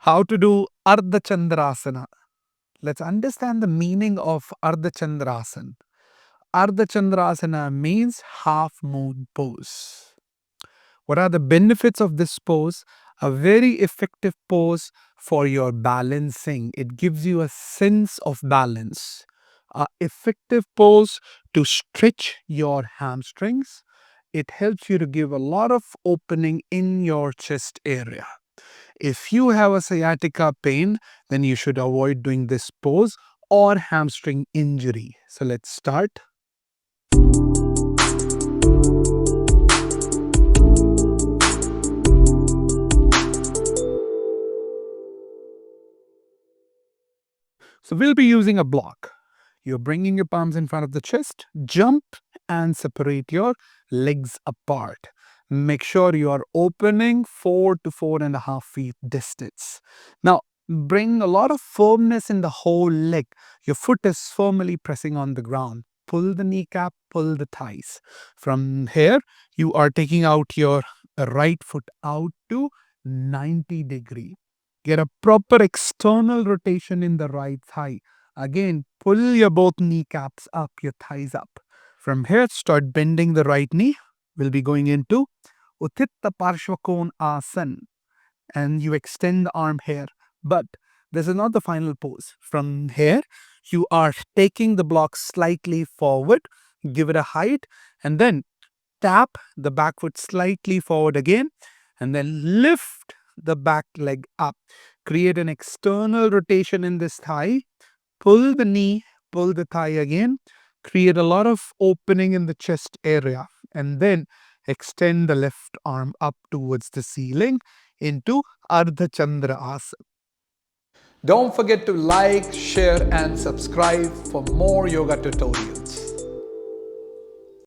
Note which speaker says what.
Speaker 1: How to do Ardha Chandrasana. Let's understand the meaning of Ardha Chandrasana. Ardha Chandrasana means half moon pose. What are the benefits of this pose? A very effective pose for your balancing. It gives you a sense of balance. A effective pose to stretch your hamstrings. It helps you to give a lot of opening in your chest area. If you have a sciatica pain, then you should avoid doing this pose or hamstring injury. So let's start. So we'll be using a block. You're bringing your palms in front of the chest, jump and separate your legs apart. Make sure you are opening 4 to 4.5 feet distance. Now, bring a lot of firmness in the whole leg. Your foot is firmly pressing on the ground. Pull the kneecap, pull the thighs. From here, you are taking out your right foot out to 90-degree. Get a proper external rotation in the right thigh. Again, pull your both kneecaps up, your thighs up. From here, start bending the right knee. We'll be going into Utthita Parshvakon Asana. And you extend the arm here. But this is not the final pose. From here, you are taking the block slightly forward, give it a height, and then tap the back foot slightly forward again, and then lift the back leg up. Create an external rotation in this thigh. Pull the knee, pull the thigh again. Create a lot of opening in the chest area. And then extend the left arm up towards the ceiling into Ardha Chandrasana. Don't forget to like, share, and subscribe for more yoga tutorials.